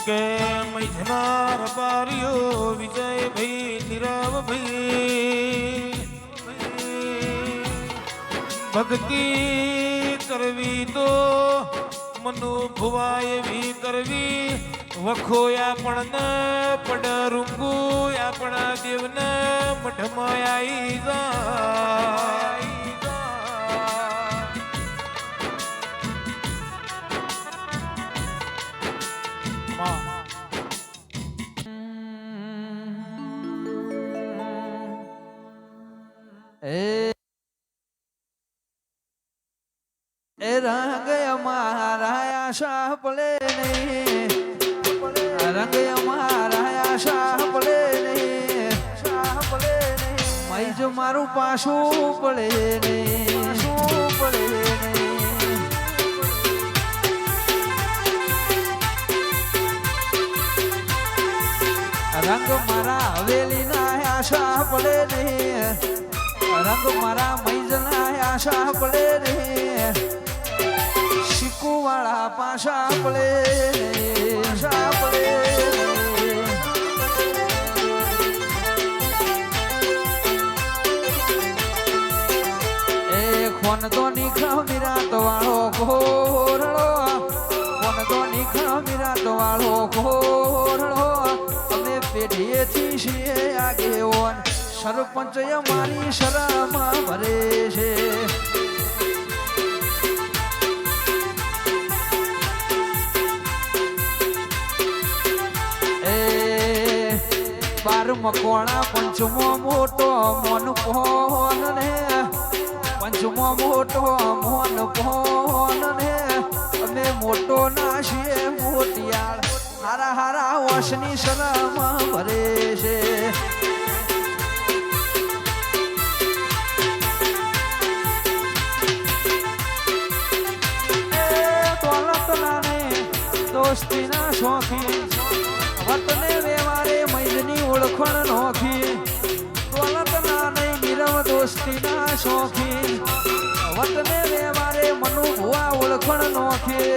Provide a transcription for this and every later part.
કે મૈથનાર પારિયો વિજય ભાઈ નીરવ ભાઈ ભક્તિ કરવી તો મનુ ભુવાય વી કરવી વખોયા પણ પડરુંગુ આપણા દેવને મઠમાં આવી જાય એ રંગ અમારા આશા પડે નહીં રંગ અમારા આશા પડે નહીં મૈજ મારું પાછું પડે નહીં રંગ મારા હવેલી ના આશા પડે નહીં રંગ મારા મૈજ ના આશા પડે નહીં શીકુવાળા પાછા પડે એ ખોન તો નીખા મિરાત વાળો ઘોરડો ખોન તો નીખા મિરાત વાળો ઘોરડો અમે પેઢીએથી છીએ આગેવાન સરપંચ અમારી શરમમાં ભરે છે બાર મકોણા પંચમો મોટો મોન પોન ને પંચમો મોટો મોન પોન ને અમે મોટો નાશીએ મોટિયાળ હારા હારા વશની શરમ ભરે છે દોસ્તીના શોખી વતને વ્યવહારે મૈદની ઓળખણ નોખી દોલતના નહીં નીરવ દોસ્તીના શોખી વતને વ્યવહારે મનુ ભુવા ઓળખણ નોખી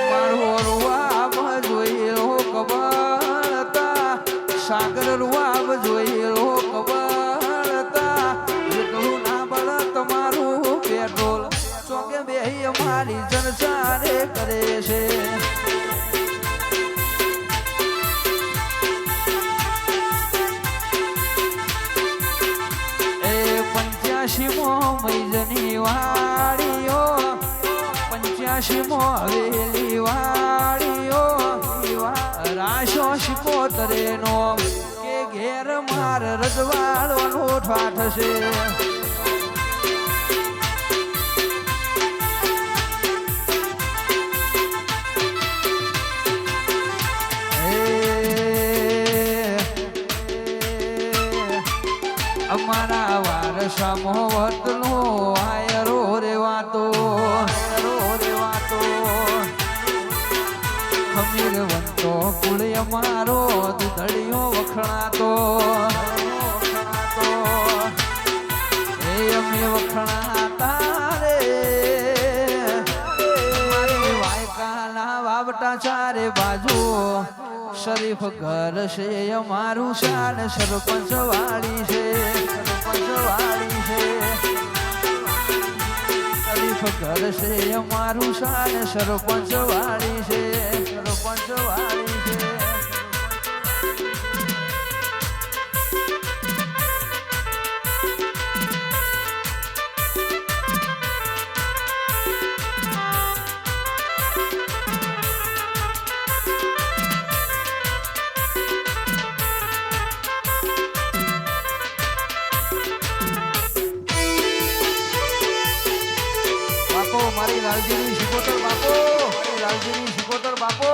મારો રૂવાબ જોયેલો કબળતા સાગર રૂવાબ જોયેલો કબળતા જેટલું ના બળ તમારું પેટ્રોલ ચોકે બે અમારી જનસારે કરે છે એ 85મો મૈજની વાડીઓ 85મો હવેલી વાડીઓ રાશો શિકોતરે નો કે ઘેર માર રજવાડો નો ઠાઠ છે અમારા વારસા મોહતનો આયરો રેવાતો ખમીર વંતો કુળ અમારો દુધડીઓ વખણાતો એ અમે વખણાતા રે વાયકાના વાવટા ચારે બાજુ શરીફ ઘર છે અમારું શાન સરપંચ વાળી છે શરીફ ઘર છે અમારું શાન સરપંચ વાળી છે મારી લાલજીની શિકોતર બાપો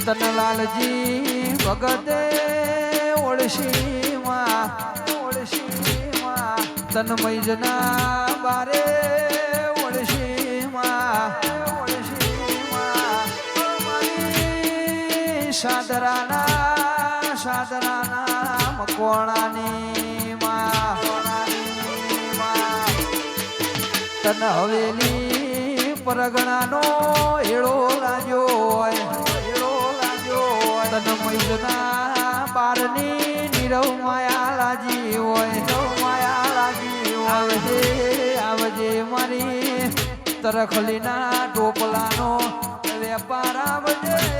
તનલાલજી ભગતે ઓળશીમાં તન્મય જના બારે ઓળશીમાં સાદરાના મકોણાની તન હવેલી પરગણાનો એળો લાગ્યો હોય તન મૈદના બારની નીરવ માયા લાજી હોય આવજે મારી તરખલીના ટોપલાનો વેપાર આવજે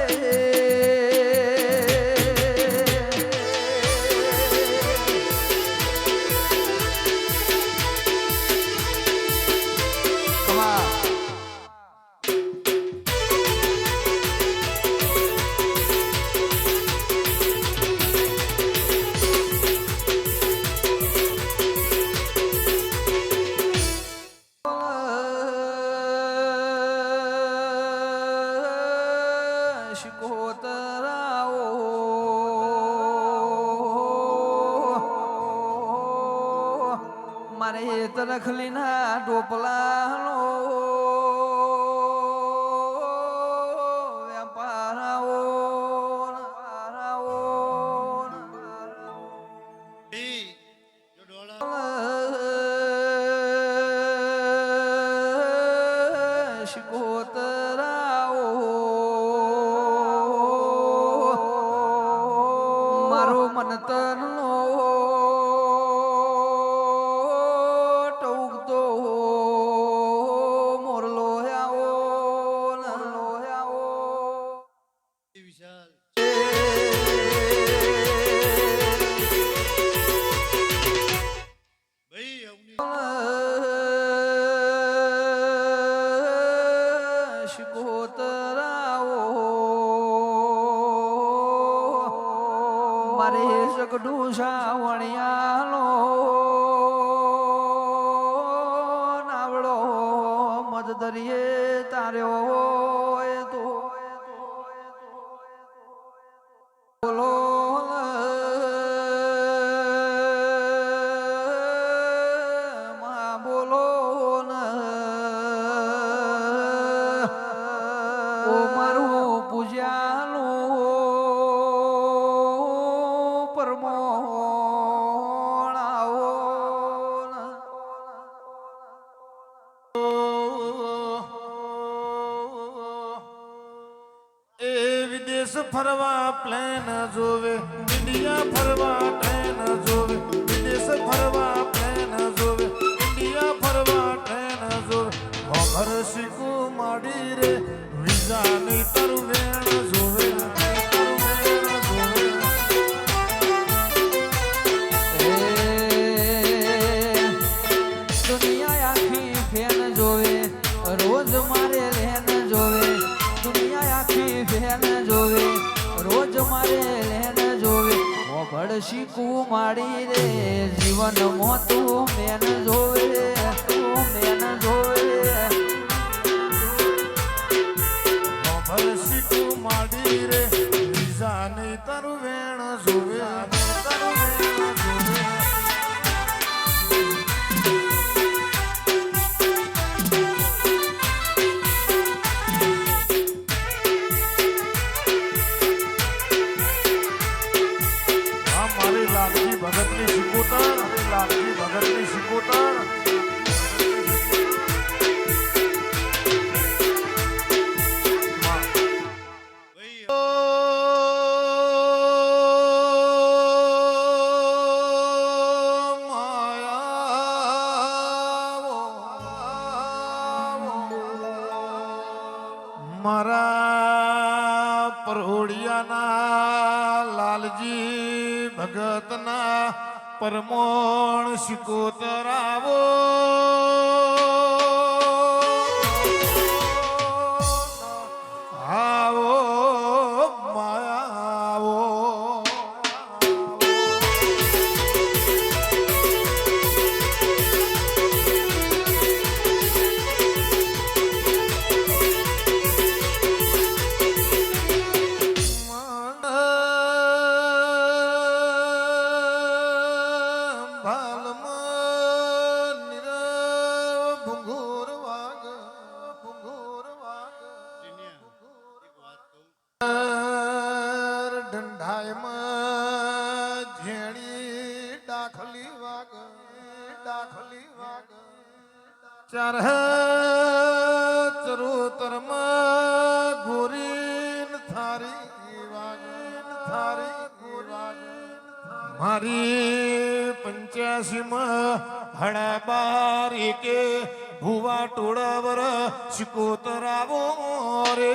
મારે તરખલીના ટોપલાનો વેપાર મારો મનતરનો ટૂકતો મોરલો વિશાલ ભાઈ અવની મારે સગડું સાવણિયાનો નાવડો મધ દરિયે તાર્યો હોય તો બોલો માં બોલો ઓ મારું પૂજ્યાનું વિદેશ ફરવા પ્લેન જોવે ઇન્ડિયા ફરવા ટ્રેન જોવે વિદેશ ફરવા પ્લેન જોવે ઇન્ડિયા ફરવા ટ્રેન જોવે ઘર શીખું માડી રે વિઝા નહીં તારું વેણ જોવે દુનિયા આખી ફેન જોવે રોજ મારે લેન જોવે દુનિયા આખી ફેન જોવે રોજ મારે લેન જોવે મોભળ શીખું માડી રે જીવન મોતું મેન જોવે ઘર શીખું માડી રે વિઝા નહીં તારું વેણ જોવે તારું વેણ જોવે મારી લાલજી ભગતની સિકોતર લાલજી ભગતની સિકોતર મારા પરોડિયાના લાલજી ભગતના પરમોણ સિકોતર આવો આવો માયા આવો ડાખલી વાગ ડાખલી વાગ ચાર ચરોતરમાં ગોરીન થારી વાગ થારી વાગ મારી 85 માં હડા બાર એકે ભુવા ટોળાવર શિકોતર આવો રે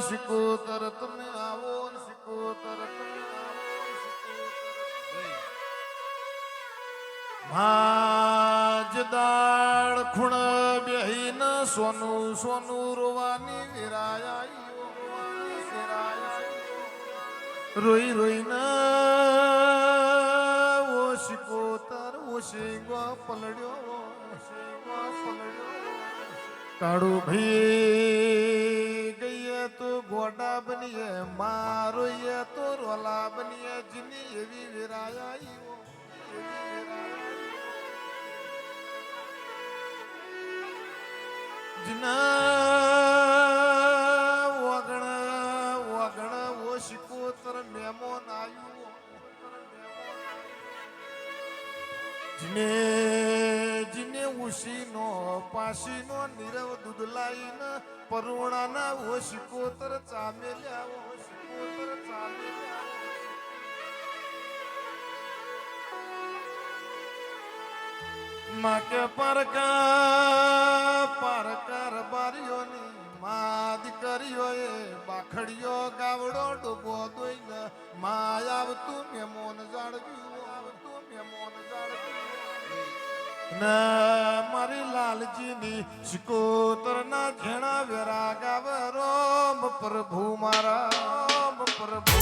શિકોતર તમે આવો શિકોતર તમે ભાજદાળ ખૂણ બેહીન સોનું સોનું રોવાની વિરાયા રોઈ રોઈને ઓ શિકોતર ઓ શેગો પલડ્યો કાળું ભાઈ ગઈએ તો ગોડા બનીએ મારોઈએ તો રોલા બનીએ જીની એવી વિરાયા વગણ ઓ શિકોતર મેમોન આવ્યું જીને ઉશીનો પાસીનો નીરવ દૂધલાઈને પરુણાના ઓ શિકોતર ચામેલ્યા ઓ શિકોતર ચામેલ્યા માકે પરકાર બારીઓની મા દીકરીઓએ બાખડીઓ ગાવડો ડૂબો દોઈને મા આવતું મેમોન જાળવ્યું મારી લાલજીની શિકોતર ના ઘેણા વેરા ગાવ રોમ પ્રભુ મારા રોમ પ્રભુ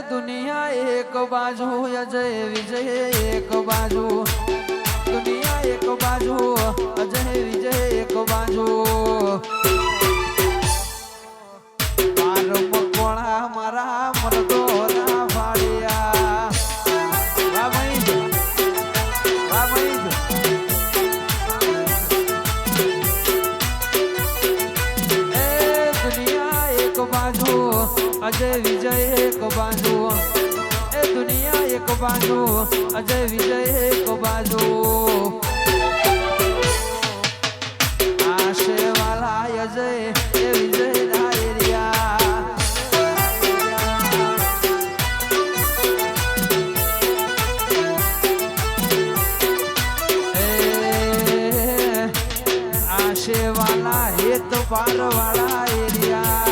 દુનિયા એક બાજુ અજય વિજય એક બાજુ દુનિયા એક બાજુ અજય વિજય એક બાજુ માર મકોણા મારા મરદો ના ફાડ્યા દુનિયા એક બાજુ અજય વિજય એક બાજુ એ દુનિયા એક બાજુ અજય વિજય એક બાજુ આશે વાલા અજય એ વિજય ના એરિયા આશે વાલા હેત પાર વાળા એરિયા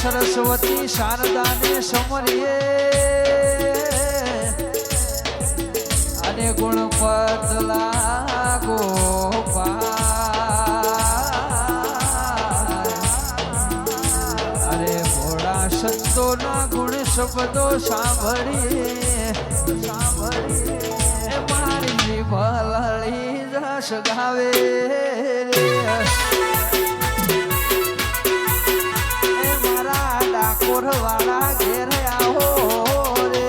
સરસ્વતી શારદાને સમરીએ અને ગુણપત લાગો અરે ભોળા સંતોના ગુણ શબ્દો સાંભળીએ મારી જીભ લળી જશ ગાવે ડાકોર વાળા ઘેર આવો રે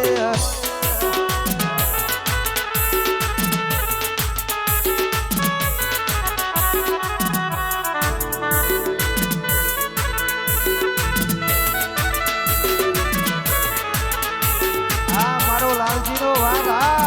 આ મારો લાલજીનો વાઘા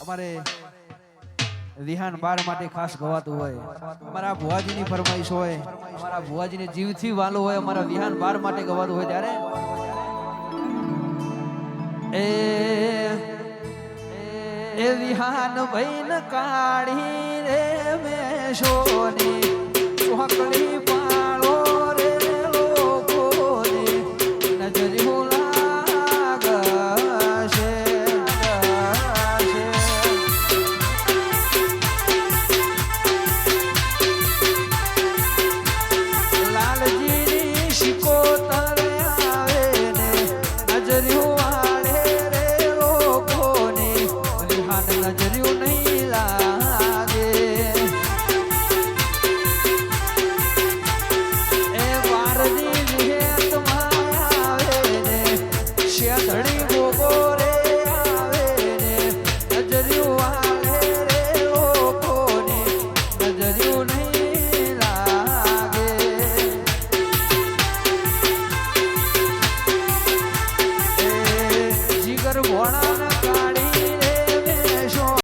અમારે વિહાન બાર માટે ખાસ ગવાતું હોય અમારા ભુવાજીની ફરમાઈશ હોય અમારા ભુવાજીને જીવથી વાલો હોય અમારા વિહાન બાર માટે ગવાતું હોય ત્યારે એ વિહાન ભઈન કાઢી રે મેશોની ચોકડી પાળો